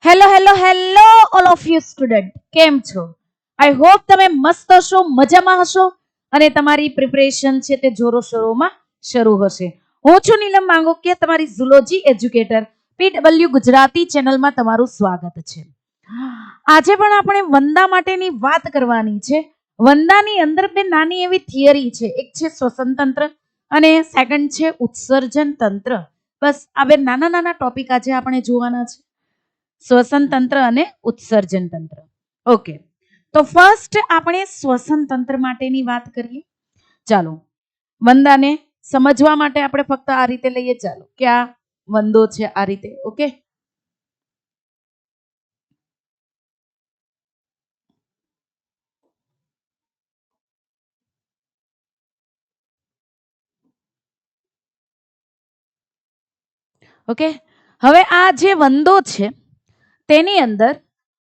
Hello hello hello all of you student, કેમ છો? I hope તમે મસ્ત હશો, મજામાં હશો અને તમારી પ્રિપરેશન છે તે જોરો શોરોમાં શરૂ હશે. હું છું નીલમ માંગોકિયા, તમારી ઝૂલોજી એજ્યુકેટર. પીડબલ્યુ ગુજરાતી ચેનલમાં તમારું સ્વાગત છે. આજે પણ આપણે વંદા માટેની વાત કરવાની છે. વંદાની અંદર બે નાની એવી થિયરી છે. એક છે શ્વસન તંત્ર અને સેકન્ડ છે ઉત્સર્જન તંત્ર. બસ આ બે નાના નાના ટોપિક આજે આપણે જોવાના છે, શ્વસન તંત્ર અને ઉત્સર્જન તંત્ર. ઓકે, તો ફર્સ્ટ આપણે શ્વસન તંત્ર માટેની વાત કરીએ. ચાલો, વંદાને સમજવા માટે આપણે ફક્ત આ રીતે લઈએ. ચાલો, કે આ વંદો છે આ રીતે. Okay, okay. હવે આ જે વંદો છે તેની અંદર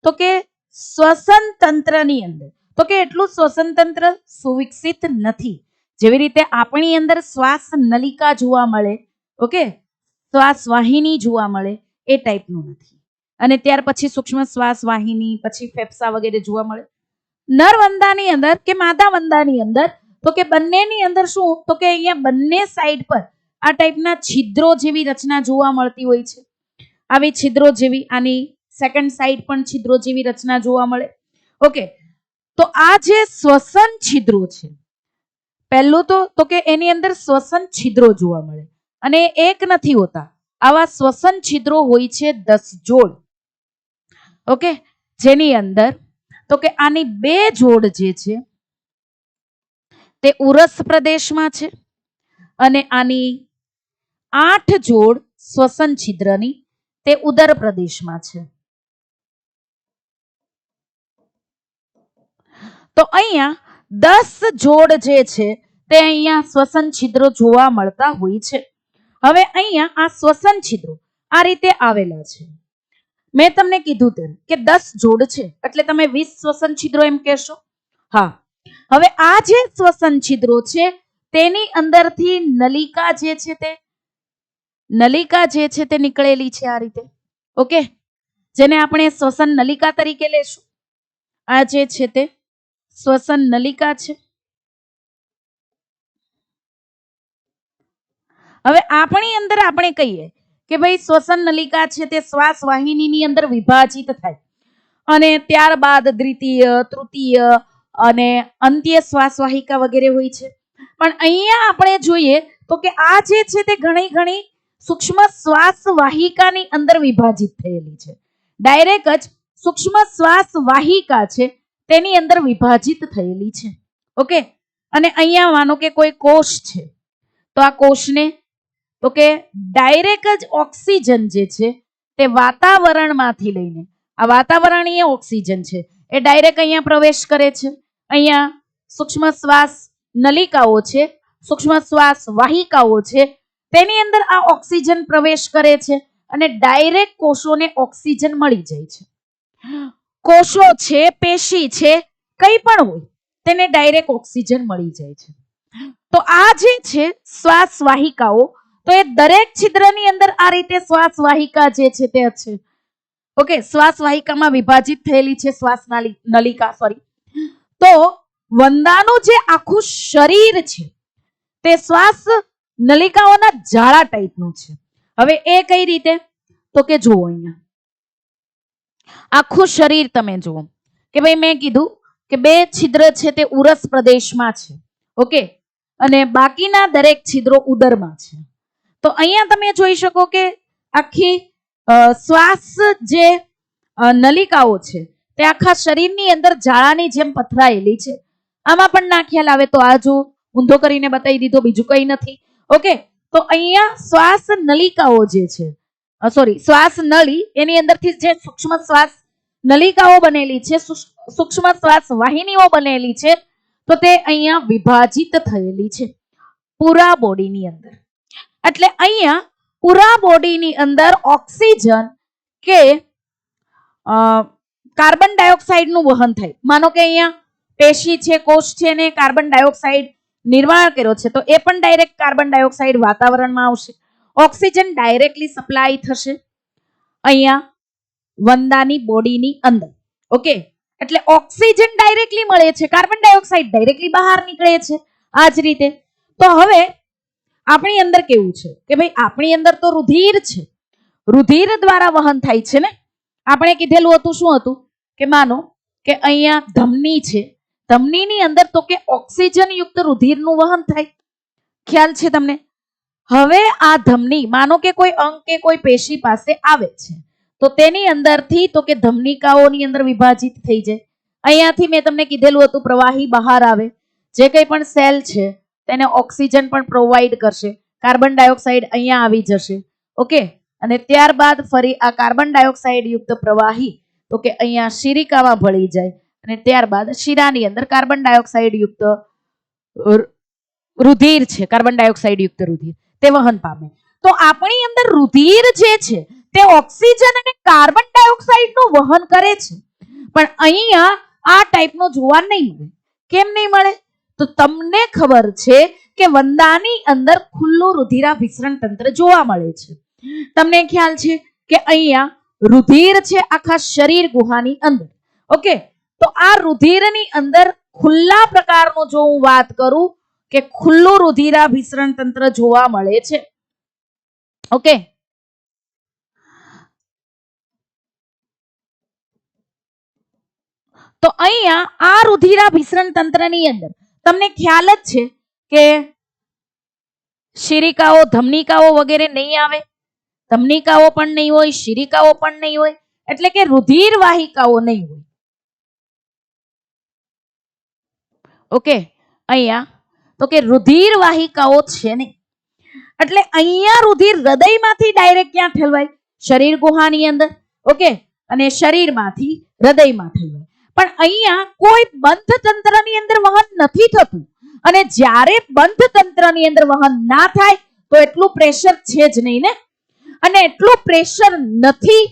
તો કે શ્વસન તંત્રની અંદર તો કે એટલું શ્વસન તંત્ર સુવિકસિત નથી. જેવી રીતે આપણી અંદર શ્વાસ નલિકા જોવા મળે, ઓકે, શ્વાસ વાહિની જોવા મળે, એ ટાઈપનું નથી. અને ત્યાર પછી સૂક્ષ્મ શ્વાસ વાહિની, પછી ફેફસા વગેરે જોવા મળે. નર વંદાની અંદર કે માદા વંદાની અંદર તો કે બંનેની અંદર શું, તો કે અહીંયા બંને સાઈડ પર આ ટાઈપના છિદ્રો જેવી રચના જોવા મળતી હોય છે. આવી છિદ્રો જેવી, આની સેકન્ડ સાઈડ પણ છિદ્રો જેવી રચના જોવા મળે. ઓકે, તો આ જે શ્વસન છિદ્રો છે, પહેલું તો કે એની અંદર શ્વસન છિદ્રો જોવા મળે અને એક નથી હોતા, આવા શ્વસન છિદ્રો હોય છે 10 જોડ. ઓકે, જેની અંદર તો કે આની 2 જોડ જે છે તે ઉરસ પ્રદેશમાં છે અને આની 8 જોડ શ્વસન છિદ્રની તે ઉદર પ્રદેશમાં છે. તો અહીંયા 10 જોડ જે છે તે અહીંયા શ્વસન છિદ્રો જોવા મળતા હોય છે. હવે અહીંયા આ શ્વસન છિદ્રો આ રીતે આવેલા છે. મેં તમને કીધું તેમ કે 10 જોડ છે એટલે તમે 20 શ્વસન છિદ્રો એમ કહેશો. હા, હવે આ જે શ્વસન છિદ્રો છે તેની અંદરથી નલિકા જે છે તે નીકળેલી છે આ રીતે. ઓકે, જેને આપણે શ્વસન નલિકા તરીકે લેશું. આ જે છે તે શ્વસન નલિકા છે. હવે આપણી અંદર આપણે કહીએ કે ભાઈ શ્વસન નલિકા છે તે શ્વાસ વાહિનીની અંદર વિભાજિત થાય અને ત્યારબાદ દ્વિતીય, તૃતીય અને અંત્ય શ્વાસ વાહિકા વગેરે હોય છે. પણ અહીંયા આપણે જોઈએ તો કે આ જે છે તે ઘણી સૂક્ષ્મ શ્વાસ વાહિકાની અંદર વિભાજિત થયેલી છે. ડાયરેક્ટ જ સૂક્ષ્મ શ્વાસ વાહિકા છે તેની અંદર વિભાજિત થયેલી છે. ઓકે, અને અહીંયા માનો કે કોઈ કોષ છે તો આ કોષને તો કે ડાયરેક્ટ જ ઓક્સિજન જે છે તે વાતાવરણમાંથી લઈને, આ વાતાવરણીય ઓક્સિજન છે એ ડાયરેક્ટ અહીંયા પ્રવેશ કરે છે. અહીંયા સૂક્ષ્મ શ્વાસ નલિકાઓ છે, સૂક્ષ્મ શ્વાસ વાહિકાઓ છે, તેની અંદર આ ઓક્સિજન પ્રવેશ કરે છે અને ડાયરેક્ટ કોષોને ઓક્સિજન મળી જાય છે. કોષો છે, પેશી છે, કંઈ પણ હોય તેને ડાયરેક્ટ ઓક્સિજન મળી જાય છે. તો આ જે છે શ્વાસ વાહિકાઓ, તો એ દરેક છિદ્રની અંદર આ રીતે શ્વાસ વાહિકા જે છે તે છે. ઓકે, શ્વાસ વાહિકામાં વિભાજિત થયેલી છે શ્વાસ નલિકા. સોરી, તો વંદાનું જે આખું શરીર છે તે શ્વાસ નલિકાઓના જાળા ટાઈપનું છે. હવે એ કઈ રીતે, તો કે જુઓ અહીંયા આખું શરીર તમે જુઓ કે ભાઈ મેં કીધું કે 2 છિદ્ર છે તે ઉરસ પ્રદેશમાં છે. ઓકે, અને બાકીના દરેક છિદ્રો ઉદરમાં છે. તો અહીંયા તમે જોઈ શકો કે આખી શ્વાસ જે નલિકાઓ છે તે આખા શરીરની અંદર જાળાની જેમ પથરાયેલી છે. આમાં પણ ના ખ્યાલ આવે તો આ જો ઊંધો કરીને બતાવી દીધો, બીજું કંઈ નથી. ઓકે, તો અહીંયા શ્વાસ નલિકાઓ જે છે, સોરી શ્વાસ નળી, એની અંદરથી જે સૂક્ષ્મ શ્વાસ નલિકાઓ બનેલી છે, સૂક્ષ્મ શ્વાસ વાહિનીઓ બનેલી છે, તો તે અહીંયા વિભાજિત થયેલી છે પૂરા બોડીની અંદર. એટલે અહીંયા પૂરા બોડીની અંદર ઓક્સિજન કે કાર્બન ડાયોક્સાઇડનું વહન થાય. માનો કે અહીંયા પેશી છે, કોષ છે ને કાર્બન ડાયોક્સાઇડ નિર્માણ કર્યો છે તો એ પણ ડાયરેક્ટ કાર્બન ડાયોક્સાઇડ વાતાવરણમાં આવશે. ઓક્સિજન ડાયરેક્ટલી સપ્લાય થશે અહીંયા વંદાની બોડીની અંદર. ઓકે, એટલે ઓક્સિજન ડાયરેક્ટલી મળે છે, કાર્બન ડાયોક્સાઇડ ડાયરેક્ટલી બહાર નીકળે છે. આ જ રીતે તો હવે આપણી અંદર કેવું છે કે ભાઈ આપણી અંદર તો રુધિર છે, રુધિર દ્વારા વહન થાય છે ને. આપણે કીધેલું હતું શું હતું કે માનો કે અહીંયા ધમની છે, ધમનીની અંદર તો કે ઓક્સિજન યુક્ત રુધિરનું વહન થાય. ખ્યાલ છે તમને? હવે આ ધમની માનો કે કોઈ અંગ કે કોઈ પેશી પાસે આવે છે તો તેની અંદરથી તો કે ધમનિકાઓની અંદર વિભાજિત થઈ જાય. અહીંયાથી મેં તમને કીધેલું હતું પ્રવાહી બહાર આવે, જે કંઈ પણ સેલ છે તેને ઓક્સિજન પણ પ્રોવાઈડ કરશે, કાર્બન ડાયોક્સાઇડ અહીંયા આવી જશે. ઓકે, અને ત્યારબાદ ફરી આ કાર્બન ડાયોક્સાઇડ યુક્ત પ્રવાહી તો કે અહીંયા શિરિકામાં ભળી જાય અને ત્યારબાદ શિરાની અંદર કાર્બન ડાયોક્સાઇડ યુક્ત રુધિર છે, કાર્બન ડાયોક્સાઇડ યુક્ત રુધિર તે વહન પામે. તો આપણી અંદર રુધિર જે છે તે ઓક્સિજન અને કાર્બન ડાયોક્સાઇડ નું વહન કરે છે, પણ અહીંયા આ ટાઈપનો જોવા નહીં મળે. કેમ નહીં મળે? તો તમને ખબર છે કે વંદાની અંદર ખુલ્લું રુધિરાભિસરણ તંત્ર જોવા મળે છે. તમને ખ્યાલ છે કે અહીંયા રુધિર છે આખા શરીર ગુહાની અંદર. ઓકે, તો આ રુધિરની અંદર ખુલ્લા પ્રકારનો જો હું વાત કરું કે ખુલ્લું રુધિરાભિસરણ તંત્ર જોવા મળે છે. ઓકે, તો અહીંયા આ રુધિરાભિસરણ તંત્રની અંદર તમને ખ્યાલ જ છે કે શિરિકાઓ ધમનિકાઓ વગેરે નહીં આવે, ધમનિકાઓ પણ નહીં હોય, શિરિકાઓ પણ નહીં હોય, એટલે કે રુધિર વાહિકાઓ નહીં હોય. ઓકે, અહીંયા તો કે રુધિર વાહિકાઓ છે નહીં, એટલે અહીંયા રુધિર હૃદયમાંથી ડાયરેક્ટ ક્યાં ઠલવાય? શરીર ગુહાની અંદર. ઓકે, અને શરીરમાંથી હૃદયમાં ઠલવાય. પણ અહીંયા કોઈ બંધ તંત્રની અંદર વહન નથી થતું, અને જ્યારે બંધ તંત્રની અંદર વહન ના થાય તો એટલું પ્રેશર છે જ નહીં ને, અને એટલું પ્રેશર નથી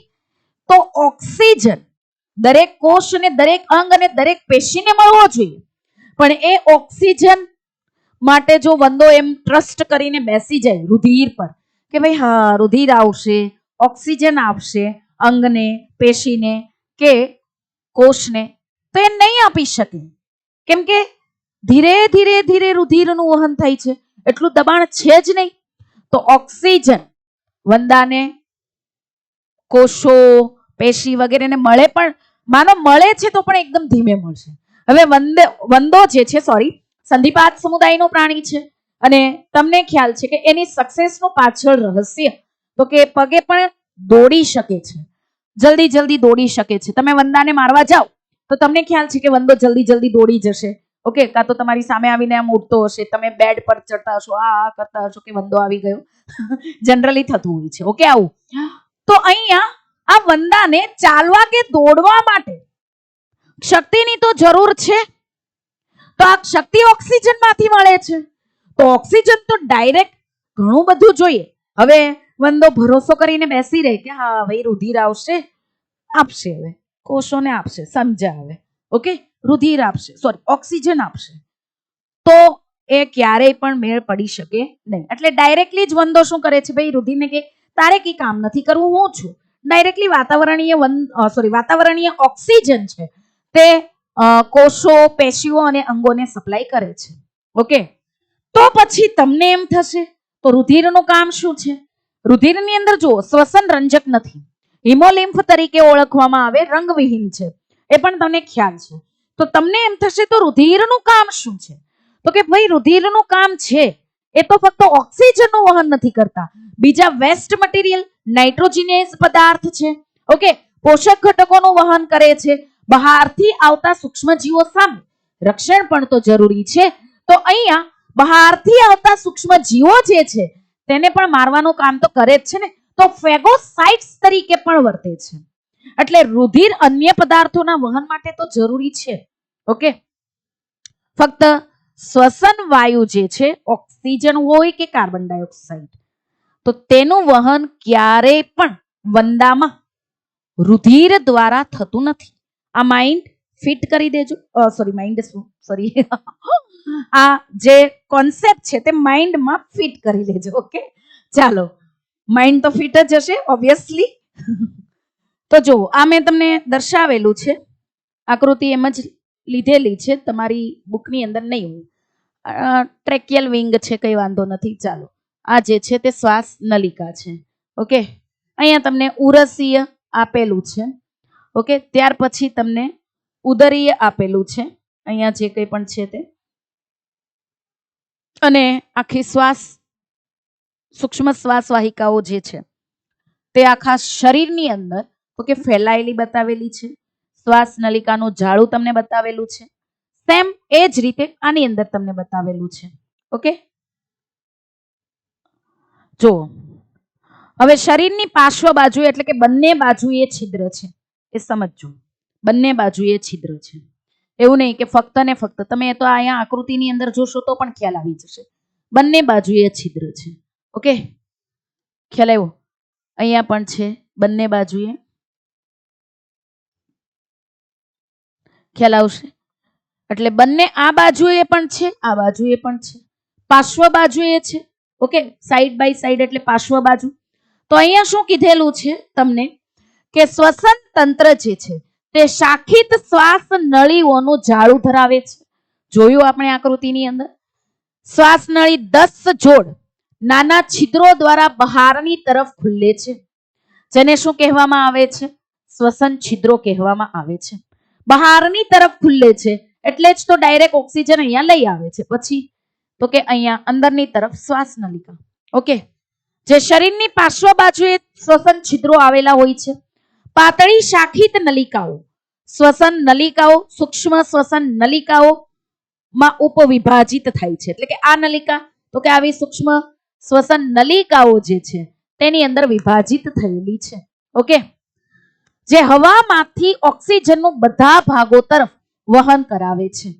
તો ઓક્સિજન દરેક કોષ અને દરેક અંગ અને દરેક પેશીને મળવો જોઈએ. પણ એ ઓક્સિજન માટે જો વંદો એમ ટ્રસ્ટ કરીને બેસી જાય રુધિર પર કે ભાઈ હા રુધિર આવશે, ઓક્સિજન આપશે અંગને, પેશીને કે કોષને, તો એ નહીં આપી શકે. કેમ કે ધીરે ધીરે ધીરે રુધિરનું વહન થાય છે, એટલું દબાણ છે જ નહીં. તો ઓક્સિજન વંદાને, કોષો, પેશી વગેરેને મળે, પણ માનો મળે છે તો પણ એકદમ ધીમે મળશે. હવે વંદો જે છે સંધિપાદ સમુદાયનો પ્રાણી છે, અને તમને ખ્યાલ છે કે એની સક્સેસનું પાછળ રહસ્ય તો કે પગે પણ દોડી શકે છે, જલ્દી જલ્દી દોડી શકે છે. તમે વંદાને મારવા જાઓ તો તમને ખ્યાલ છે કે વંદો જલ્દી જલ્દી દોડી જશે. ઓકે, કાં તો તમારી સામે આવીને આમ ઉડતો હશે, તમે બેડ પર ચડતા હશો, આ કરતા હશો કે વંદો આવી ગયો. જનરલી થતું હોય છે. ઓકે, આવું. તો અહીંયા આ વંદાને ચાલવા કે દોડવા માટે શક્તિની તો જરૂર છે, તો આ શક્તિ ઓક્સિજન માંથી મળે છે. તો ઓક્સિજન તો ડાયરેક્ટ ઘણું બધું જોઈએ. હવે વંદો ભરોસો કરીને બેસી રહે કે હા ભાઈ રુધિર આવશે, આપશે, હવે કોષોને આપશે, સમજાવે. ઓકે, રુધિર આપશે, સોરી ઓક્સિજન આપશે, તો એ ક્યારેય પણ મેળ પડી શકે નહીં. એટલે ડાયરેક્ટલી જ વંદો શું કરે છે ભાઈ રુધિરને કે તારે કઈ કામ નથી કરવું, હું છું. ડાયરેક્ટલી વાતાવરણીય ઓક્સિજન છે તે કોષો, પેશીઓ અને અંગોને સપ્લાય કરે છે. ઓકે, તો પછી તમને એમ થશે તો રુધિરનું કામ શું છે? રુધિરની અંદર જો શ્વસન રંજક નથી, હિમોલિમ્ફ તરીકે ઓળખવામાં આવે, રંગવિહીન છે, એ પણ તમને ખ્યાલ છે. તો તમને એમ થશે તો રુધિરનું કામ શું છે? તો કે ભાઈ રુધિરનું કામ છે એ તો ફક્ત ઓક્સિજનનું વહન નથી કરતા, બીજા વેસ્ટ મટીરિયલ, નાઇટ્રોજિનેઝ પદાર્થ છે, ઓકે, પોષક ઘટકોનું વહન કરે છે. બહારથી આવતા સૂક્ષ્મજીવો સામે રક્ષણ પણ તો જરૂરી છે. તો અહીંયા બહારથી આવતા સૂક્ષ્મજીવો જે છે તેને પણ મારવાનું કામ તો કરે જ છે ને, તો ફેગોસાઇટ્સ તરીકે પણ વર્તે છે. એટલે રુધિર અન્ય પદાર્થોના વહન માટે તો જરૂરી છે. ઓકે, ફક્ત શ્વસન વાયુ જે છે ઓક્સિજન હોય કે કાર્બન ડાયોક્સાઇડ, તો તેનું વહન ક્યારેય પણ વંદામાં રુધિર દ્વારા થતું નથી. આ માઇન્ડ ફિટ કરી દેજો. આ જે કોન્સેપ્ટ છે તે માઇન્ડમાં ફિટ કરી દેજો. ઓકે, ચાલો, માઇન્ડ તો ફિટ જ હશે ઓબ્વિયસલી. તો જો આ મેં તમને દર્શાવેલું છે, આકૃતિ એમ જ લીધેલી છે, તમારી બુકની અંદર નહીં હોય. ટ્રેકિયલ વિંગ છે, કઈ વાંધો નથી. ચાલો, આ જે છે તે શ્વાસ નલિકા છે. ઓકે, અહીંયા તમને ઉરસીય આપેલું છે. ઓકે, ત્યાર પછી તમને ઉદરીય આપેલું છે, અહીંયા જે કંઈ પણ છે તે, અને આખી શ્વાસ સૂક્ષ્મ શ્વાસ વાહિકાઓ જે છે તે આખા શરીરની અંદર તો કે ફેલાયેલી બતાવેલી છે. શ્વાસ નલિકાનું જાળું તમને બતાવેલું છે. સેમ એ જ રીતે આની અંદર તમને બતાવેલું છે. ઓકે, જો હવે શરીરની પાર્શ્વ બાજુ એટલે કે બંને બાજુએ છિદ્ર છે, એ સમજજો. બંને બાજુએ છિદ્ર છે, એવું નહીં કે ફક્ત ને ફક્ત. તમે તો અહીંયા આકૃતિની અંદર જોશો તો પણ ખ્યાલ આવી જશે. બંને બાજુએ છિદ્ર છે. ઓકે, ખ્યાલ આવ્યો? અહીંયા પણ છે, બંને બાજુએ ખ્યાલ આવશે. એટલે બંને આ બાજુએ પણ છે, આ બાજુએ પણ છે, પાર્શ્વ બાજુએ છે. ઓકે, સાઈડ બાય સાઈડ એટલે પાર્શ્વ બાજુ. તો અહીંયા શું કીધેલું છે તમને કે શ્વસન તંત્ર જે છે તે શાખિત શ્વાસ નળીઓનું જાળું ધરાવે છે. જોયું આપણે આકૃતિની અંદર, શ્વાસ નળી 10 જોડ નાના છિદ્રો દ્વારા બહારની તરફ ખુલે છે, જેને શું કહેવામાં આવે છે? શ્વસન છિદ્રો કહેવામાં આવે છે. બહારની તરફ ખુલે છે એટલે જ તો ડાયરેક્ટ ઓક્સિજન અહીંયા લઈ આવે છે. પછી તો કે અહીંયા અંદરની તરફ શ્વાસ નલિકા. ઓકે, જે શરીરની પાર્શ્વ બાજુએ શ્વસન છિદ્રો આવેલા હોય છે. પાતળી શાખિત નલિકાઓ, શ્વસન નલિકાઓ સૂક્ષ્મ શ્વસન નલિકાઓ માં ઉપવિભાજિત થાય છે. એટલે કે આ નલિકા તો કે આવી સૂક્ષ્મ શ્વસન નલિકાઓ જે છે તેની અંદર વિભાજિત થયેલી છે. ઓકે, જે હવામાંથી ઓક્સિજનનું બધા ભાગો તરફ વહન કરાવે છે.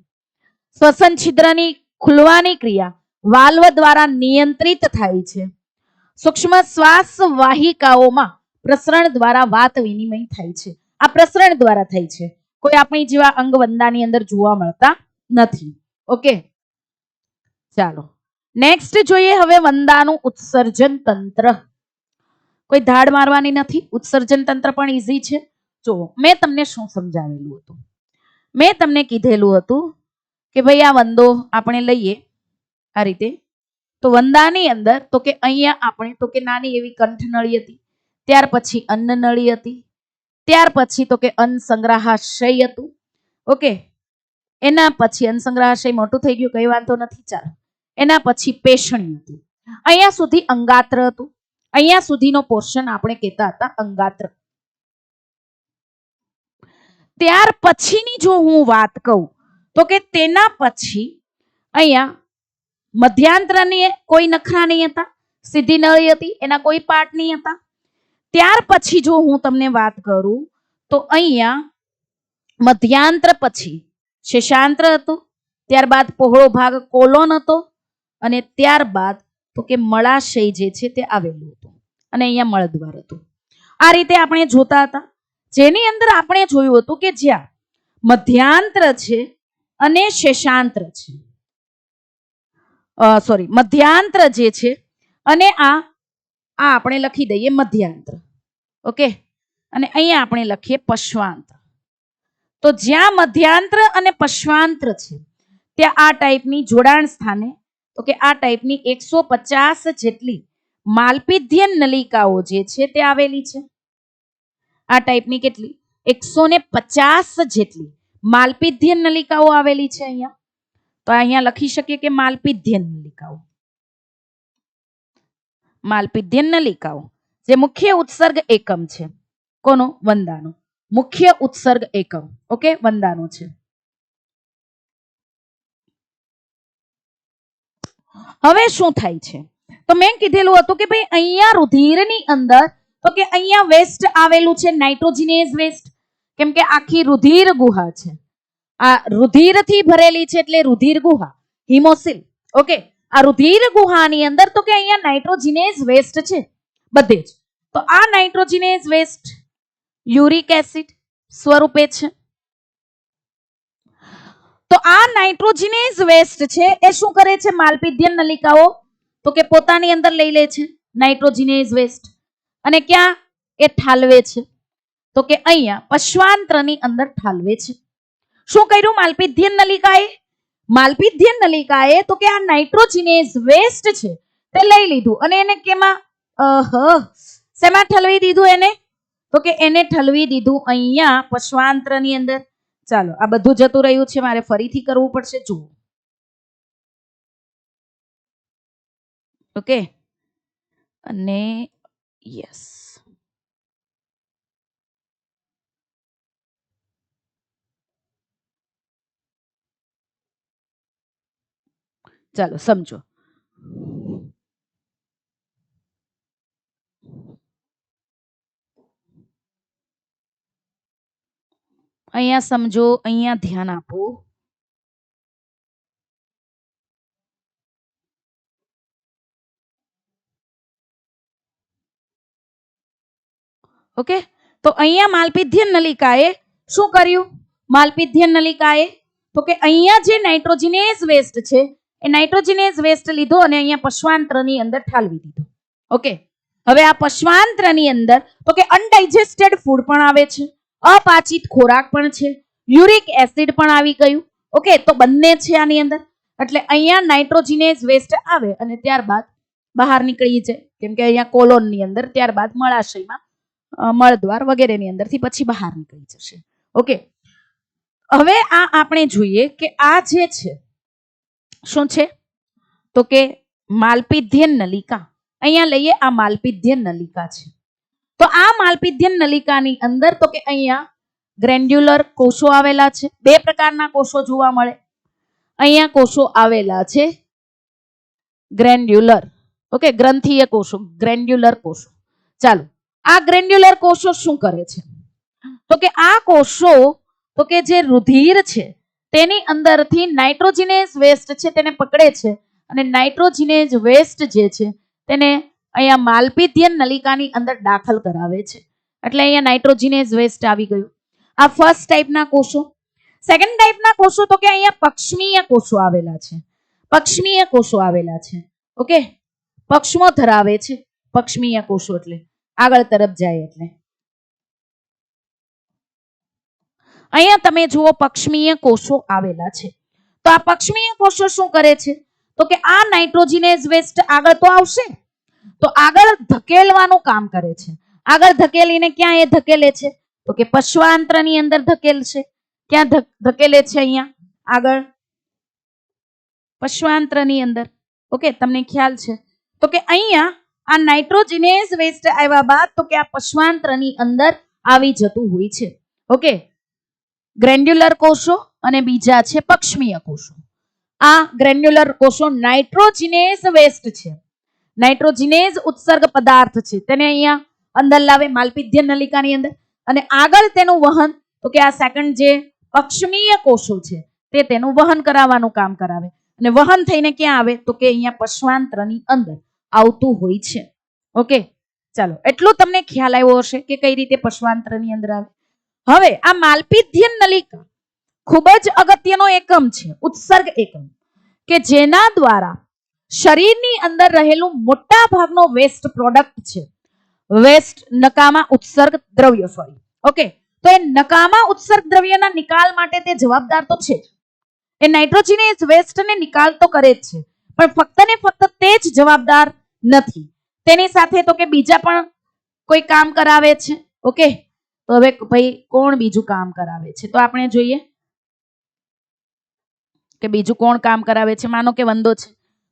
શ્વસન છિદ્રની ખુલવાની ક્રિયા વાલ્વ દ્વારા નિયંત્રિત થાય છે. સૂક્ષ્મ શ્વાસ વાહિકાઓમાં પ્રસરણ દ્વારા વાત વિનિમય થાય છે. આ પ્રસરણ દ્વારા થાય છે, કોઈ આપણી જેવા અંગવંદાની અંદર જોવા મળતા નથી. ઓકે, ચાલો નેક્સ્ટ જોઈએ હવે વંદાનું ઉત્સર્જન તંત્ર. કોઈ ધાડ મારવાની નથી, ઉત્સર્જન તંત્ર પણ ઈઝી છે. જો મેં તમને શું સમજાવેલું હતું, મેં તમને કીધેલું હતું કે ભાઈ આ વંદો આપણે લઈએ આ રીતે. તો વંદાની અંદર તો કે અહીંયા આપણે તો કે નાની એવી કંઠનળી હતી, ત્યાર પછી અન્નનળી હતી, ત્યાર પછી તો કે અન્ન સંગ્રહાશય હતું. ઓકે, એના પછી અન્ન સંગ્રહાશય મોટું થઈ ગયું, કઈ વાંધો નથી. ચાલો, એના પછી પેશણી હતી, અહીંયા સુધી અંગાત્ર હતું. અહીંયા સુધીનો પોર્શન આપણે કહેતા હતા અંગાત્ર. ત્યાર પછીની જો હું વાત કહું તો કે તેના પછી અહીંયા મધ્યાંત્રની કોઈ નખરા નહીં હતા, સીધી નળી હતી, એના કોઈ પાર્ટ નહીં હતા. ત્યાર પછી જો હું તમને વાત કરું તો અહીંયા મધ્યાંત્ર પછી શેષાંત્ર હતું, ત્યારબાદ પહોળો ભાગ કોલોન હતો, અને ત્યારબાદ તો કે મળાશય જે છે તે આવેલું હતું, અને અહીંયા મળદ્વાર હતું. આ રીતે આપણે જોતા હતા, જેની અંદર આપણે જોયું હતું કે જ્યાં મધ્યાંત્ર છે અને શેષાંત્ર છે, સોરી મધ્યાંત્ર જે છે અને આ આપણે લખી દઈએ મધ્યાંત્ર. ઓકે, અને અહીંયા આપણે લખીએ પશ્વાંત્ર. તો જ્યાં મધ્યાંત્ર અને પશ્વાંત્ર છે ત્યાં આ ટાઈપની જોડાણ સ્થાને તો કે આ ટાઈપની 150 જેટલી માલપિધ્ય નલિકાઓ જે છે તે આવેલી છે. આ ટાઈપની કેટલી? 150 જેટલી માલપિધ્ય નલિકાઓ આવેલી છે અહીંયા. તો અહીંયા લખી શકીએ કે માલપિધ્ય નલિકાઓ. માલપિધ્ય નલિકાઓ જે મુખ્ય ઉત્સર્ગ એકમ છે, કોનો? વંદાનો મુખ્ય ઉત્સર્ગ એકમ. ઓકે, વંદાનો છે. હવે શું થાય છે તો મેં કીધેલું હતું કે ભાઈ અહીંયા રુધિરની અંદર તો કે અહીંયા વેસ્ટ આવેલું છે, નાઇટ્રોજિનેઝ વેસ્ટ, કેમ કે આખી રુધિર ગુહા છે, આ રુધિરથી ભરેલી છે એટલે રુધિર ગુહા, હિમોસિલ. ઓકે, આ રુધિર ગુહાની અંદર તો કે અહીંયા નાઇટ્રોજિનેઝ વેસ્ટ છે બધે જ. તો આ નાઇટ્રોજિનેઝ વેસ્ટ યુરિક એસિડ સ્વરૂપે છે. તો આ નાઇટ્રોજિનેઝ વેસ્ટ છે એ શું કરે છે? માલપિધ્ય નલિકાઓ તો કે પોતાની અંદર લઈ લે છે નાઇટ્રોજિનેઝ વેસ્ટ, અને ક્યાં? એ ઠાલવે છે. તો કે અહીંયા પશ્વાંત્રની અંદર ઠાલવે છે. શું કર્યું માલપિત્તીય નલિકાએ? માલપિત્તીય નલિકાએ તો કે આ નાઇટ્રોજિનેઝ વેસ્ટ છે તે લઈ લીધું અને એને કેમાં શેમાં ઠલવી દીધું? એને તો કે એને ઠલવી દીધું અહીંયા પશ્વાંત્રની અંદર. ચાલો આ બધું જતું રહ્યું છે, મારે ફરીથી કરવું પડશે. જુઓ, ઓકે, અને યસ, ચાલો સમજો. અહીંયા સમજો, અહીંયા ધ્યાન આપો. ઓકે, તો અહીંયા માલપિત્તીય નલિકાએ શું કર્યું? માલપિત્તીય નલિકાએ તો કે અહીંયા જે નાઇટ્રોજિનેઝ વેસ્ટ છે એ નાઇટ્રોજિનેઝ વેસ્ટ લીધો અને અહીંયા પશ્વાંત્રની અંદર ઠાલવી દીધો. ઓકે, હવે આ પશ્વાંત્રની અંદર તો કે અનડાઇજેસ્ટેડ ફૂડ પણ આવે છે, અપાચિત ખોરાક પણ છે, યુરિક એસિડ પણ આવી ગયું. ઓકે, તો બંને છે આની અંદર. એટલે અહીંયા નાઇટ્રોજિનેઝ વેસ્ટ આવે અને ત્યારબાદ બહાર નીકળી જાય, કેમ કે અહીંયા કોલોનની અંદર, ત્યારબાદ મળાશયમાં મળદ્વાર વગેરેની અંદરથી પછી બહાર નીકળી જશે. ઓકે, હવે આ આપણે જોઈએ કે આ જે છે શું છે તો કે માલપિત્તીય નલિકા. અહીંયા લઈએ, આ માલપિત્તીય નલિકા છે. તો આ માલપિત્તીય નલિકાની અંદર તો કે અહીંયા ગ્રેન્ડ્યુલર કોષો આવેલા છે. બે પ્રકારના કોષો જોવા મળે. અહીંયા કોષો આવેલા છે ગ્રેન્ડ્યુલર, ઓકે, ગ્રંથીય કોષો, ગ્રેન્ડ્યુલર કોષો. ચાલો, આ ગ્રેન્ડ્યુલર કોષો શું કરે છે તો કે આ કોષો તો કે જે રુધિર છે તેની અંદરથી નાઇટ્રોજિનેઝ વેસ્ટ છે તેને પકડે છે અને નાઇટ્રોજિનેઝ વેસ્ટ જે છે તેને અહીંયા માલપિત્તીય નલિકાની અંદર દાખલ કરાવે છે. એટલે અહીંયા નાઇટ્રોજિનેઝ વેસ્ટ આવી ગયું. આ ફર્સ્ટ ટાઈપના કોષો. સેકન્ડ ટાઈપના કોષો તો કે અહીંયા પક્ષમીય કોષો આવેલા છે. પક્ષમીય કોષો આવેલા છે. ઓકે, પક્ષમો ધરાવે છે પક્ષમીય કોષો, એટલે આગળ તરફ જાય. એટલે અહીંયા તમે જુઓ પક્ષમીય કોષો આવેલા છે. તો આ પક્ષમીય કોષો શું કરે છે તો કે આ નાઇટ્રોજિનેઝ વેસ્ટ આગળ તો આવશે, તો આગળ ધકેલવાનું કામ કરે છે. આગળ ધકેલીને ક્યાં એ ધકેલે છે તો કે પશ્વાંત્રની અંદર ધકેલશે. ક્યાં ધકેલે છે? અહીંયા આગળ પશ્વાંત્રની અંદર. ઓકે, તમને ખ્યાલ છે તો કે અહીંયા આ નાઇટ્રોજિનેઝ વેસ્ટ આવ્યા બાદ તો કે આ પશ્વાંત્રની અંદર આવી જતું હોય છે. ઓકે, ગ્રેન્ડ્યુલર કોષો અને બીજા છે પક્ષમીય કોષો. આ ગ્રેન્ડ્યુલર કોષો નાઇટ્રોજિનેઝ વેસ્ટ છે, નાઇટ્રોજિનેઝ ઉત્સર્ગ પદાર્થ છે, તેને અહીંયા અંદર લાવે માલપિત્તીય નલિકાની અંદર અને આગળ તેનું વહન તો કે આ સેકન્ડ જે પક્ષમીય કોષો છે તે તેનું વહન કરાવવાનું કામ કરાવે અને વહન થઈને ક્યાં આવે તો કે અહીંયા પશ્વાંત્રની અંદર આવતું હોય છે. ઓકે, ચાલો એટલું તમને ખ્યાલ આવ્યો હશે કે કઈ રીતે પશ્વાંત્રની અંદર આવે. હવે આ માલપિત્તીય નલિકા ખૂબ જ અગત્યનો એકમ છે, ઉત્સર્ગ એકમ, કે જેના દ્વારા શરીરની અંદર રહેલું મોટા ભાગનો વેસ્ટ પ્રોડક્ટ છે, વેસ્ટ નકામા ઉત્સર્ગ દ્રવ્ય, સોરી, ઓકે, તો એ નકામા ઉત્સર્ગ દ્રવ્યના નિકાલ માટે તે જવાબદાર તો છે જ. એ નાઇટ્રોજિનેઝ વેસ્ટને નિકાલ તો કરે જ છે, પણ ફક્ત ને ફક્ત તે જ જવાબદાર નથી, તેની સાથે તો કે બીજા પણ કોઈ કામ કરાવે છે. ઓકે, તો હવે ભાઈ કોણ બીજું કામ કરાવે છે તો આપણે જોઈએ કે બીજું કોણ કામ કરાવે છે. માનો કે વંદો છે,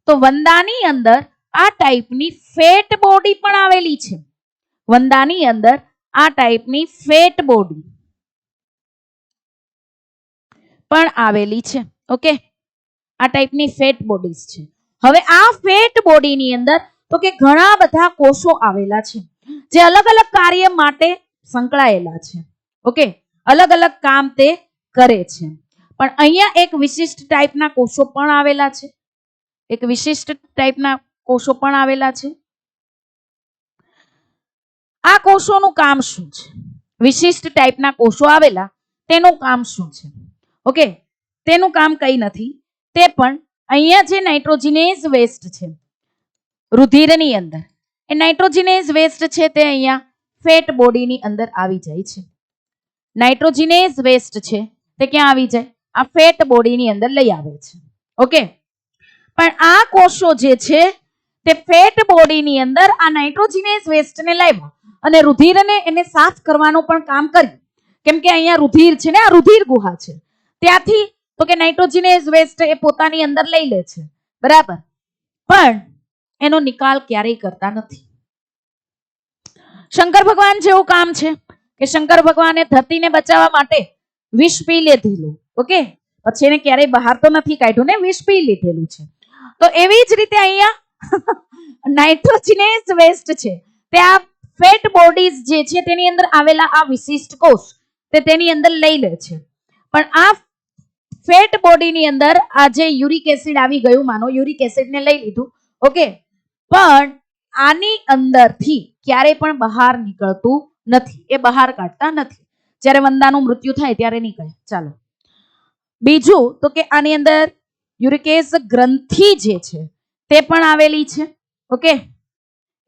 તો વંદાની અંદર આ ટાઈપની ફેટ બોડી પણ આવેલી છે. વંદાની અંદર આ ટાઈપની ફેટ બોડી પણ આવેલી છે. ઓકે, આ ટાઈપની ફેટ બોડીઝ છે. હવે આ ફેટ બોડીની અંદર તો કે ઘણા બધા કોષો આવેલા છે જે અલગ અલગ કાર્ય માટે સંકળાયેલા છે. ઓકે, અલગ અલગ કામ તે કરે છે, પણ અહીંયા એક વિશિષ્ટ ટાઈપના કોષો પણ આવેલા છે. એક વિશિષ્ટ ટાઈપના કોષો પણ આવેલા છે. આ કોષોનું કામ શું છે? વિશિષ્ટ ટાઈપના કોષો આવેલા તેનું કામ શું છે? ઓકે, તેનું કામ કઈ નથી, તે પણ અહીંયા જે નાઇટ્રોજિનેઝ વેસ્ટ છે રુધિરની અંદર, એ નાઇટ્રોજિનેઝ વેસ્ટ છે તે અહીંયા ફેટ બોડીની અંદર આવી જાય છે. નાઇટ્રોજિનેઝ વેસ્ટ છે તે ક્યાં આવી જાય? આ ફેટ બોડીની અંદર લઈ આવે છે. ઓકે, પણ આ કોષો જે છે તે ફેટ બોડીની અંદર આ નાઇટ્રોજિનેઝ વેસ્ટને લાવ્યા અને રુધિરને એને સાફ કરવાનું પણ કામ કર્યું. કેમ કે અહીંયા રુધિર છે ને, આ રુધિર ગુહા છે, ત્યાંથી તો કે નાઇટ્રોજિનેઝ વેસ્ટ એ પોતાની અંદર લઈ લે છે, બરાબર, પણ એનો નિકાલ ક્યારેય કરતા નથી. શંકર ભગવાન જેવું કામ છે કે શંકર ભગવાને ધરતીને બચાવવા માટે વિષ પી લીધેલું. ઓકે, પછી એને ક્યારેય બહાર તો નથી કાઢ્યું ને, વિષ પી લીધેલું છે. તો એવી જ રીતે અહીંયા નાઇટ્રોજિનેઝ વેસ્ટ છે તે આ ફેટ બોડીઝ જે છે તેની અંદર આવેલા આ વિશિષ્ટ કોષ તે તેની અંદર લઈ લે છે. પણ આ ફેટ બોડીની અંદર આ જે યુરિક એસિડ આવી ગયું, માનો યુરિક એસિડને લઈ લીધું, ઓકે, પણ આની અંદરથી ક્યારેય પણ બહાર નીકળતું નથી, એ બહાર કાઢતા નથી. જ્યારે વંદાનું મૃત્યુ થાય ત્યારે નીકળે. ચાલો, બીજું તો કે આની અંદર યુરિકેઝ ગ્રંથિ જે છે તે પણ આવેલી છે. ઓકે,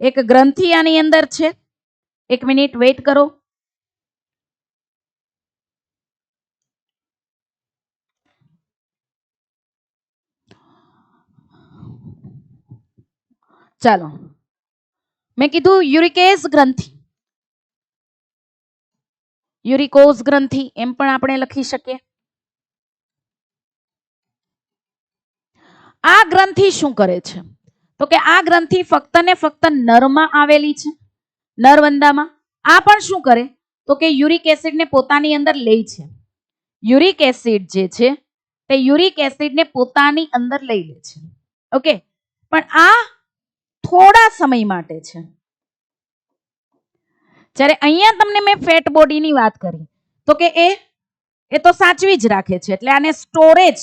એક ગ્રંથિ આની અંદર છે. એક મિનિટ વેઇટ કરો. ચાલો, મેં કીધું યુરિકેઝ ગ્રંથિ, યુરિકોઝ ગ્રંથિ એમ પણ આપણે લખી શકીએ. આ ગ્રંથિ શું કરે છે તો કે આ ગ્રંથિ ફક્ત ને ફક્ત નરમાં આવેલી છે, નરવંદામાં. આ પણ શું કરે તો કે યુરિક એસિડને પોતાની અંદર લે છે. યુરિક એસિડ જે છે તે યુરિક એસિડને પોતાની અંદર લઈ લે છે. ઓકે, પણ આ થોડા સમય માટે છે. જ્યારે અહીંયા તમને મેં ફેટ બોડીની વાત કરી તો કે એ તો સાચવી જ રાખે છે, એટલે આને સ્ટોરેજ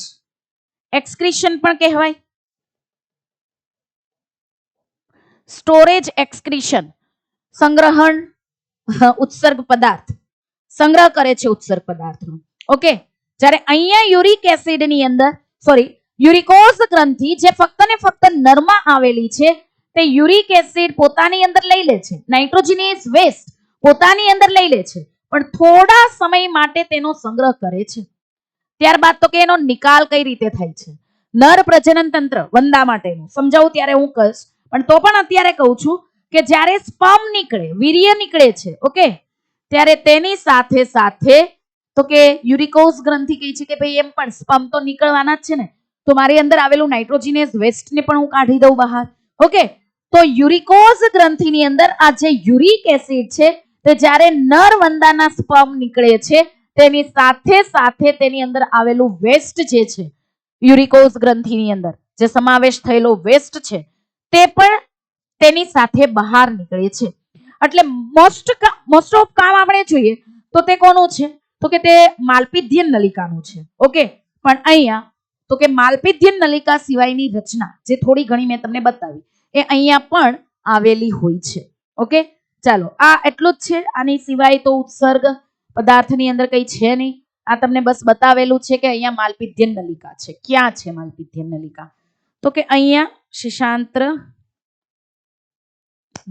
એક્સક્રીશન પણ કહેવાય. સ્ટોરેજ એક્સક્રીશન, સંગ્રહણ, ઉત્સર્ગ પદાર્થ, સંગ્રહ કરે છે ઉત્સર્ગ પદાર્થનો. ઓકે, જ્યારે અહીંયા યુરિક એસિડની અંદર યુરિકોઝ ગ્રંથિ જે ફક્ત ને ફક્ત નરમાં આવેલી છે તે યુરિક એસિડ પોતાની અંદર લઈ લે છે, નાઇટ્રોજિનેઝ વેસ્ટ પોતાની અંદર લઈ લે છે, પણ થોડા સમય માટે તેનો સંગ્રહ કરે છે. ત્યારબાદ તો કે એનો નિકાલ કઈ રીતે થાય છે, નર પ્રજનન તંત્ર વંદા માટેનું સમજાવું ત્યારે હું કહીશ, પણ તો પણ અત્યારે કહું છું કે જ્યારે સ્પર્મ નીકળે, વીર્ય નીકળે છે, ઓકે, ત્યારે તેની સાથે સાથે તો કે યુરિકોઝ ગ્રંથિ કહે છે કે ભાઈ એમ પણ સ્પર્મ તો નીકળવાના જ છે ને, તો મારી અંદર આવેલું નાઇટ્રોજિનેઝ વેસ્ટને પણ હું કાઢી દઉં બહાર. ઓકે, તો યુરિકોઝ ગ્રંથિની અંદર આ જે યુરિક એસિડ છે તે જ્યારે નર વંદાના સ્પર્મ નીકળે છે તેની સાથે સાથે તેની અંદર આવેલું વેસ્ટ જે છે યુરિકોઝ ગ્રંથિની અંદર જે સમાવેશ થયેલો વેસ્ટ છે તે પણ તેની સાથે બહાર નીકળે છે. એટલે મોસ્ટ ઓફ કામ આપણે જોઈએ તો તે કોનું છે તો કે તે માલપિધ્યન નલિકાનું છે. ઓકે, પણ અહીંયા તો કે માલપિધ્યન નલિકા સિવાયની રચના જે થોડી ઘણી મેં તમને બતાવી એ અહીંયા પણ આવેલી હોય છે. ઓકે, ચાલો, આ એટલું જ છે. આની સિવાય તો ઉત્સર્ગ પદાર્થની અંદર કઈ છે નહીં. આ તમને બસ બતાવેલું છે કે અહીંયા માલપિધ્યન નલિકા છે. ક્યાં છે માલપિધ્યન નલિકા તો કે અહીંયા શિશાંત્ર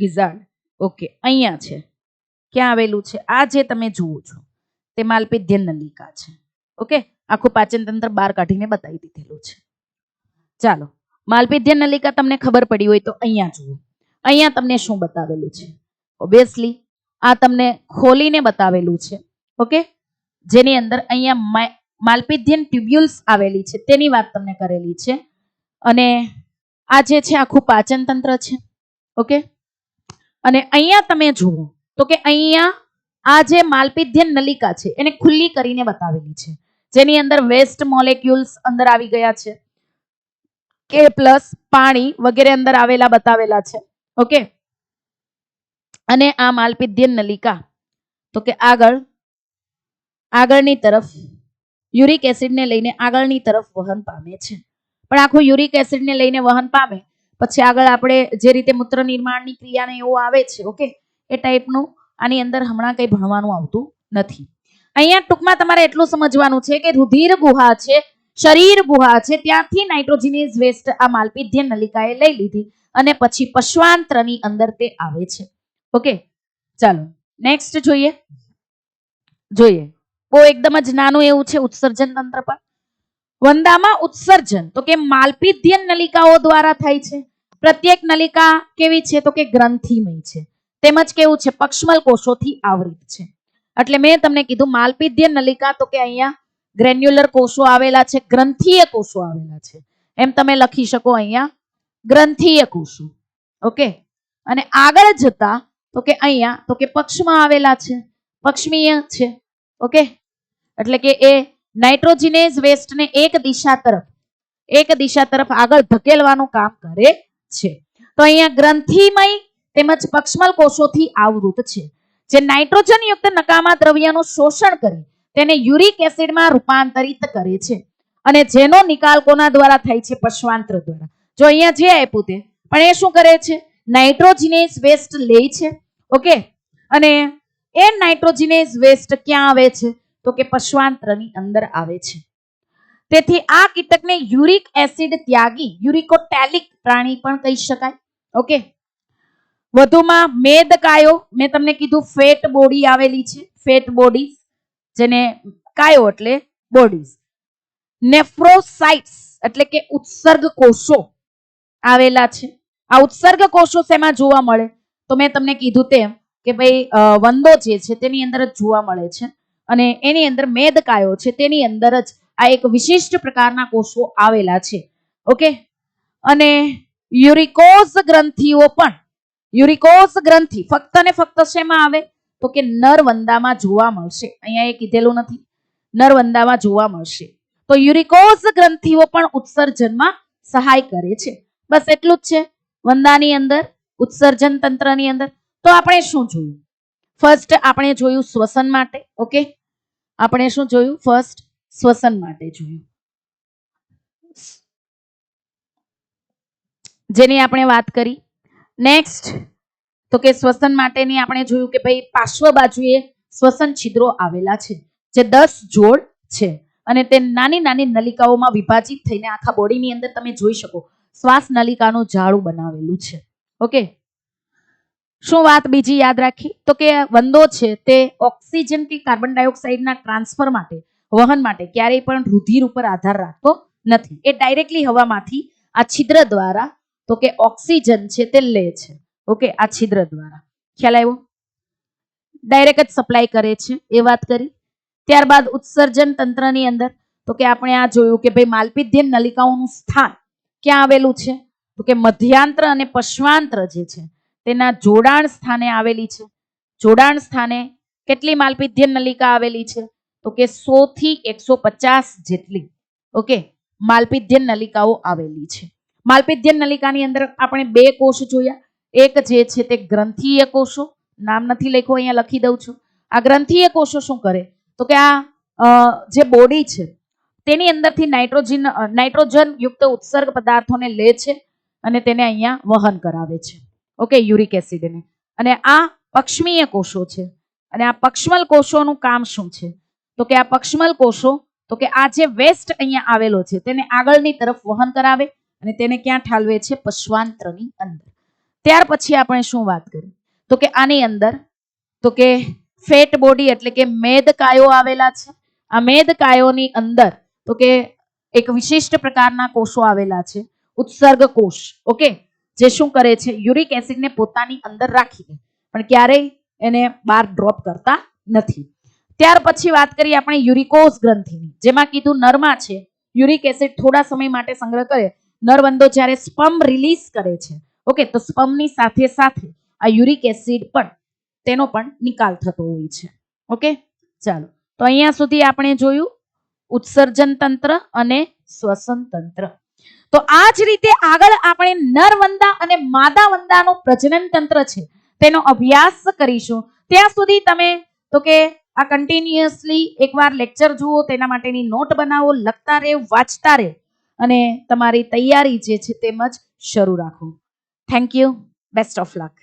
ગિઝાર્ડ. ઓકે, અહીંયા છે. ક્યાં આવેલું છે? આ જે તમે જુઓ છો તે માલપિધ્યન નલિકા છે. ઓકે, આખું પાચન તંત્ર બહાર કાઢીને બતાવી દીધેલું છે. ચાલો, માલપિધ્યન નલિકા તમને ખબર પડી હોય તો અહીંયા જુઓ. અહીંયા તમને શું બતાવેલું છે? ઓબ્વિયસલી આ તમને ખોલીને બતાવેલું છે. ઓકે, જેની અંદર અહીંયા માલપિધ્યન ટ્યુબ્યુલ્સ આવેલી છે તેની વાત તમને કરેલી છે. અને આ જે છે આખું પાચન તંત્ર છે. ઓકે, અને અહીંયા તમે જુઓ તો કે અહીંયા આ જે માલપિધ્યન નલિકા છે એને ખુલ્લી કરીને બતાવેલી છે, જેની અંદર વેસ્ટ મોલેક્યુલ્સ અંદર આવી ગયા છે, કે પ્લસ પાણી વગેરે અંદર આવેલા બતાવેલા છે. ઓકે, અને આ માલપિધ્યન નલિકા તો કે આગળની તરફ યુરિક એસિડને લઈને આગળની તરફ વહન પામે છે. પણ આખું યુરિક એસિડને લઈને વહન પામે પછી આગળ આપણે જે રીતે મૂત્ર નિર્માણની ક્રિયાને એવું આવે છે, ઓકે, એ ટાઈપનું આની અંદર હમણાં કંઈ ભણવાનું આવતું નથી. અહીંયા ટૂંકમાં તમારે એટલું સમજવાનું છે કે રુધિર ગુહા છે, શરીર ગુહા છે, ત્યાંથી નાઇટ્રોજિનેઝ વેસ્ટ આ માલપિધ્યન નલિકાએ લઈ લીધી અને પછી પશ્વાંત્રની અંદર તે આવે છે. ઓકે, ચાલો નેક્સ્ટ જોઈએ. બહુ એકદમ જ નાનું એવું છે ઉત્સર્જન તંત્ર પર. વંદામાં ઉત્સર્જન તો કે માલપિધ્યન નલિકાઓ દ્વારા થાય છે. પ્રત્યેક નલિકા કેવી છે તો કે ગ્રંથિમય છે, તેમજ કેવું છે પક્ષમલ કોષોથી આવૃત છે. એટલે મેં તમને કીધું માલપિધ્યન નલિકા તો કે અહીંયા ગ્રેન્યુલર કોષો આવેલા છે, ગ્રંથીય કોષો આવેલા છે, એમ તમે લખી શકો અહીંયા ગ્રંથીય કોષો. ઓકે, અને આગળ જતા તો કે અહીંયા તો કે પક્ષમાં આવેલા છે, પક્ષમીય છે. ઓકે, એટલે કે એ નાઇટ્રોજિનેઝ વેસ્ટને એક દિશા તરફ આગળ ધકેલવાનું કામ કરે છે. તો અહીંયા ગ્રંથિમય તેમજ પક્ષમલ કોષોથી આવૃત છે, જે નાઇટ્રોજન યુક્ત નકામા દ્રવ્યનું શોષણ કરી તેને યુરિક એસિડમાં રૂપાંતરિત કરે છે, અને જેનો નિકાલ કોના દ્વારા થાય છે? પશ્વાંત્ર દ્વારા. જો અહીંયા જે આપ્યું તે પણ એ શું કરે છે? નાઇટ્રોજિનેઝ વેસ્ટ લે છે. ઓકે, અને એ નાઇટ્રોજિનેઝ વેસ્ટ ક્યાં આવે છે તો કે પશ્વાંત્રની અંદર આવે છે. તેથી આ કીટકને યુરિક એસિડ ત્યાગી યુરિકોટેલિક પ્રાણી પણ કહી શકાય. ઓકે, વધુમાં મેદકાયો, મેં તમને કીધું ફેટ બોડી આવેલી છે, ફેટ બોડી, જેને કાયો એટલે બોડીઝ. નેફ્રોસાઇટ્સ એટલે કે ઉત્સર્ગ કોષો આવેલા છે. આ ઉત્સર્ગ કોષો શેમાં જોવા મળે? તો મેં તમને કીધું તેમ કે ભાઈ વંદો જે છે તેની અંદર જ જોવા મળે છે, અને એની અંદર મેદકાયો છે તેની અંદર જ આ એક વિશિષ્ટ પ્રકારના કોષો આવેલા છે. ઓકે, અને યુરિકોઝ ગ્રંથિઓ પણ, યુરિકોઝ ગ્રંથિ ફક્ત ને ફક્ત શેમાં આવે તો કે નરવંદામાં જોવા મળશે. અહીંયા એ કીધેલું નથી, નરવંદામાં જોવા મળશે. તો યુરિકોઝ ગ્રંથિઓ પણ ઉત્સર્જનમાં સહાય કરે છે. બસ એટલું જ છે વંદાની અંદર, ઉત્સર્જન તંત્રની અંદર. તો આપણે શું જોયું? ફર્સ્ટ આપણે જોયું શ્વસન માટે. ઓકે, આપણે શું જોયું? ફર્સ્ટ શ્વસન માટે જોયું, જેની આપણે વાત કરી. નેક્સ્ટ તો કે શ્વસન માટેની આપણે જોયું કે ભાઈ પાર્શ્વ બાજુએ શ્વસન છિદ્રો આવેલા છે, જે 10 જોડ છે, અને તે નાની નાની નલિકાઓમાં વિભાજિત થઈને આખા બોડીની અંદર તમે જોઈ શકો શ્વાસ નલિકાનું જાળું બનાવેલું છે. ઓકે, શું વાત બીજી યાદ રાખી? તો કે વંદો છે તે ઓક્સિજન કે કાર્બન ડાયોક્સાઇડના ટ્રાન્સફર માટે, વહન માટે ક્યારેય પણ રુધિર ઉપર આધાર રાખતો નથી. એ ડાયરેક્ટલી હવામાંથી આ છિદ્ર દ્વારા તો કે ઓક્સિજન છે તે લે છે. ઓકે, આ છિદ્ર દ્વારા. ખ્યાલ આવ્યો? ડાયરેક્ટ જ સપ્લાય કરે છે, એ વાત કરી. ત્યારબાદ ઉત્સર્જન તંત્રની અંદર તો કે આપણે આ જોયું કે ભાઈ માલપિધ્યન નલિકાઓનું સ્થાન ક્યાં આવેલું છે તો કે મધ્યાંત્ર અને પશ્વાંત્ર જે છે તેના જોડાણ સ્થાને આવેલી છે. જોડાણ સ્થાને કેટલી માલપિધ્યન નલિકા આવેલી છે તો કે 100 થી 150 જેટલી. ઓકે, માલપિધ્યન નલિકાઓ આવેલી છે. માલપિધ્યન નલિકાની અંદર આપણે 2 કોષ જોયા. એક જે છે તે ગ્રંથીય કોષો, નામ નથી લખ્યું, અહીંયા લખી દઉં છું. આ ગ્રંથીય કોષો શું કરે તો કે આ જે બોડી છે તેની અંદરથી નાઇટ્રોજન યુક્ત ઉત્સર્ગ પદાર્થોને લે છે અને તેને અહીંયા વહન કરાવે છે. ઓકે, યુરિક એસિડને. અને આ પક્ષમીય કોષો છે, અને આ પક્ષમલ કોષોનું કામ શું છે તો કે આ પક્ષમલ કોષો તો કે આ જે વેસ્ટ અહીંયા આવેલો છે તેને આગળની તરફ વહન કરાવે અને તેને ક્યાં ઠાલવે છે? પશ્વાંત્રની અંદર. ત્યાર પછી આપણે શું વાત કરી તો કે આની અંદર તો કે ફેટ બોડી એટલે કે મેદકાયો આવેલા છે. આ મેદકાયોની અંદર તો કે એક વિશિષ્ટ પ્રકારના કોષો આવેલા છે, ઉત્સર્ગ કોષ. ઓકે, જે શું કરે છે? યુરિક એસિડને પોતાની અંદર રાખી દે, પણ ક્યારેય એને બહાર ડ્રોપ કરતા નથી. ત્યાર પછી વાત કરીએ આપણે યુરિકોઝ ગ્રંથિની, જેમાં કીધું નરમાં છે યુરિક એસિડ થોડા સમય માટે સંગ્રહ કરે. નરવંદો જ્યારે સ્પર્મ રિલીઝ કરે છે, ઓકે, તો સ્પર્મની સાથે સાથે આ યુરિક એસિડ પણ તેનો પણ નિકાલ થતો હોય છે. ઓકે, ચાલો, તો અહીંયા સુધી આપણે જોયું ઉત્સર્જન તંત્ર અને શ્વસન તંત્ર. તો આ જ રીતે આગળ આપણે નરવંદા અને માદા વંદાનું પ્રજનન તંત્ર છે તેનો અભ્યાસ કરીશું. ત્યાં સુધી તમે તો કે આ કન્ટિન્યુઅસલી એકવાર લેક્ચર જુઓ, તેના માટેની નોટ બનાવો, લખતા રહે, વાંચતા રહે, અને તમારી તૈયારી જે છે તેમજ શરૂ રાખો. Thank you, best of luck.